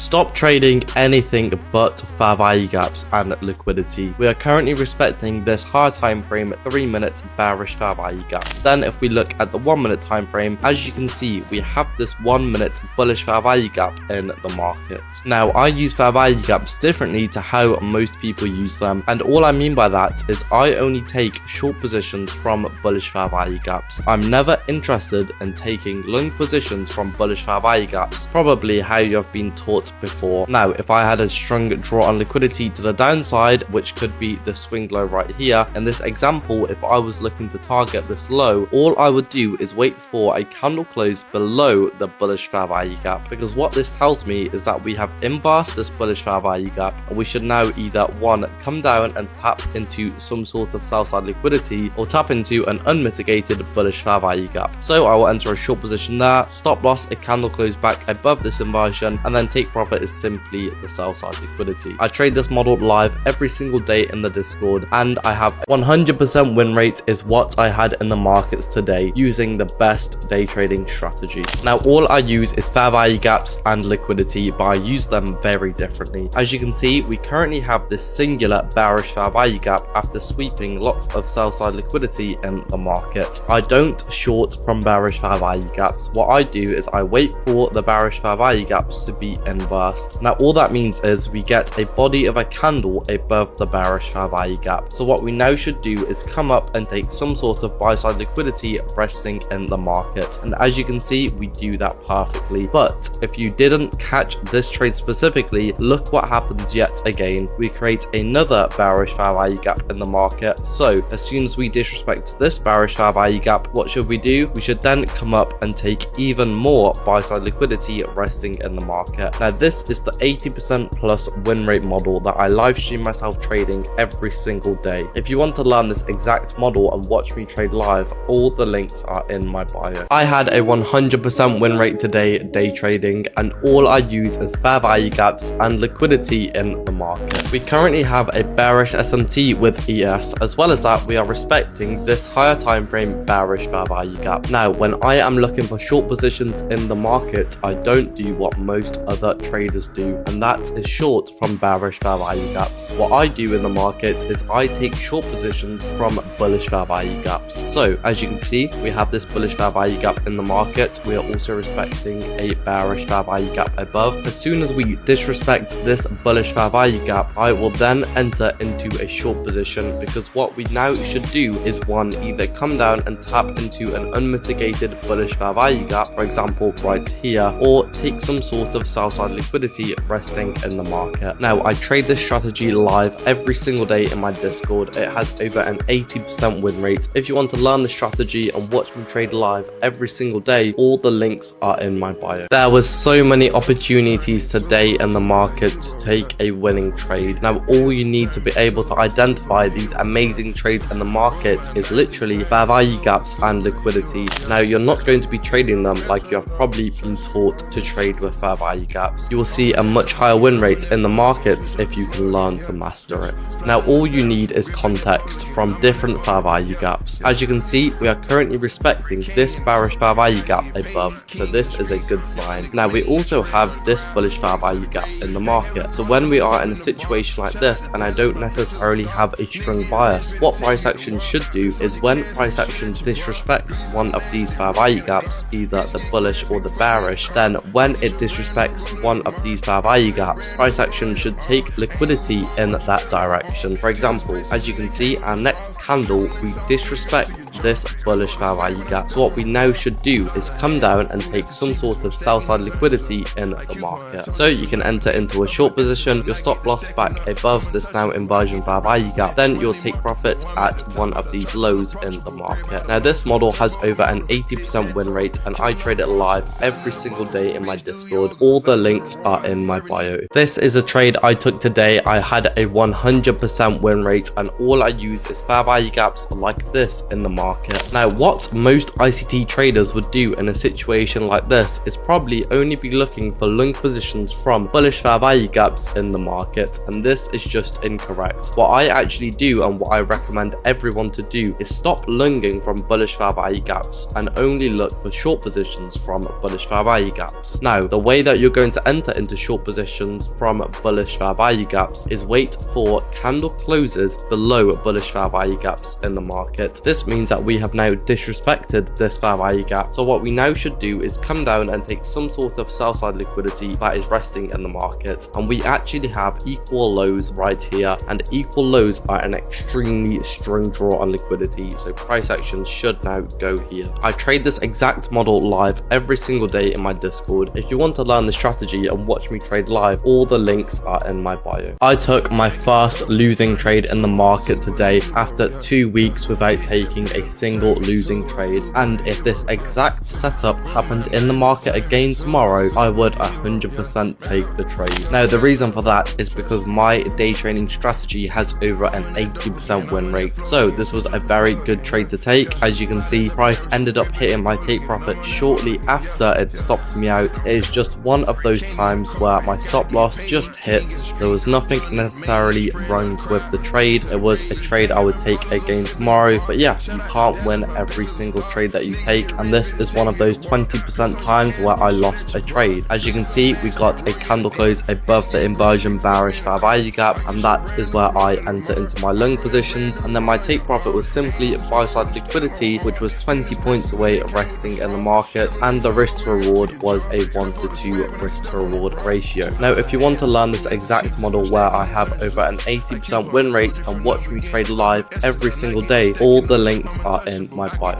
Stop trading anything but fair value gaps and liquidity. We are currently respecting this higher time frame 3-minute bearish fair value gap. Then if we look at the 1-minute time frame, as you can see, we have this 1-minute bullish fair value gap in the market. Now I use fair value gaps differently to how most people use them, and all I mean by that is I only take short positions from bullish fair value gaps. I'm never interested in taking long positions from bullish fair value gaps, probably how you have been taught before. Now if I had a strong draw on liquidity to the downside, which could be the swing low right here, in this example, if I was looking to target this low, all I would do is wait for a candle close below the bullish fair value gap, because what this tells me is that we have inversed this bullish fair value gap, and we should now either one, come down and tap into some sort of sell side liquidity, or tap into an unmitigated bullish fair value gap. So I will enter a short position there, stop loss a candle close back above this inversion, and then take profit is simply the sell side liquidity. I trade this model live every single day in the Discord, and I have 100% win rate is what I had in the markets today using the best day trading strategy. Now all I use is fair value gaps and liquidity, but I use them very differently. As you can see, we currently have this singular bearish fair value gap after sweeping lots of sell side liquidity in the market. I don't short from bearish fair value gaps. What I do is I wait for the bearish fair value gaps to be inversed. Now all that means is we get a body of a candle above the bearish fair value gap. So what we now should do is come up and take some sort of buy side liquidity resting in the market, and as you can see, we do that perfectly. But if you didn't catch this trade specifically, look what happens yet again. We create another bearish fair value gap in the market. So as soon as we disrespect this bearish fair value gap, what should we do? We should then come up and take even more buy side liquidity resting in the market. Now this is the 80% plus win rate model that I live stream myself trading every single day. If you want to learn this exact model and watch me trade live, all the links are in my bio. I had a 100% win rate today day trading, and all I use is fair value gaps and liquidity in the market. We currently have a bearish SMT with ES, as well as that we are respecting this higher time frame bearish fair value gap. Now when I am looking for short positions in the market, I don't do what most other traders do, and that is short from bearish fair value gaps. What I do in the market is I take short positions from bullish fair value gaps. So as you can see, we have this bullish fair value gap in the market. We are also respecting a bearish fair value gap above. As soon as we disrespect this bullish fair value gap, I will then enter into a short position, because what we now should do is one, either come down and tap into an unmitigated bullish fair value gap, for example right here, or take some sort of sell side liquidity resting in the market. Now I trade this strategy live every single day in my Discord. It has over an 80% win rate. If you want to learn the strategy and watch me trade live every single day, all the links are in my bio. There was so many opportunities today in the market to take a winning trade. Now all you need to be able to identify these amazing trades in the market is literally fair value gaps and liquidity. Now you're not going to be trading them like you have probably been taught to trade with fair value gaps. You will see a much higher win rate in the markets if you can learn to master it. Now all you need is context from different fair value gaps. As you can see, we are currently respecting this bearish fair value gap above, so this is a good sign. Now we also have this bullish fair value gap in the market. So when we are in a situation like this and I don't necessarily have a strong bias, what price action should do is when price action disrespects one of these fair value gaps, either the bullish or the bearish, then when it disrespects one of these fair value gaps, price action should take liquidity in that direction. For example, as you can see, our next candle, we disrespect this bullish fair value gap. So what we now should do is come down and take some sort of sell side liquidity in the market. So you can enter into a short position, your stop loss back above this now inversion fair value gap, then you'll take profit at one of these lows in the market. Now this model has over an 80% win rate, and I trade it live every single day in my Discord. All the links are in my bio. This is a trade I took today. I had a 100% win rate, and all I use is fair value gaps like this in the market. market. Now, what most ICT traders would do in a situation like this is probably only be looking for long positions from bullish fair value gaps in the market, and this is just incorrect. What I actually do and what I recommend everyone to do is stop longing from bullish fair value gaps and only look for short positions from bullish fair value gaps. Now, the way that you're going to enter into short positions from bullish fair value gaps is wait for candle closes below bullish fair value gaps in the market. This means that we have now disrespected this fair value gap, so what we now should do is come down and take some sort of sell side liquidity that is resting in the market, and we actually have equal lows right here, and equal lows are an extremely strong draw on liquidity, so price action should now go here. I trade this exact model live every single day in my Discord. If you want to learn the strategy and watch me trade live, all the links are in my bio. I took my first losing trade in the market today after 2 weeks without taking a single losing trade, and if this exact setup happened in the market again tomorrow, I would 100% take the trade. Now, the reason for that is because my day trading strategy has over an 80% win rate, so this was a very good trade to take. As you can see, price ended up hitting my take profit shortly after it stopped me out. It is just one of those times where my stop loss just hits. There was nothing necessarily wrong with the trade. It was a trade I would take again tomorrow, but yeah, you can't win every single trade that you take, and this is one of those 20% times where I lost a trade. As you can see, we got a candle close above the inversion bearish fair value gap, and that is where I enter into my long positions, and then my take profit was simply buy side liquidity, which was 20 points away resting in the market, and the risk to reward was a 1 to 2 risk to reward ratio. Now, if you want to learn this exact model where I have over an 80% win rate and watch me trade live every single day, all the links are in my bio.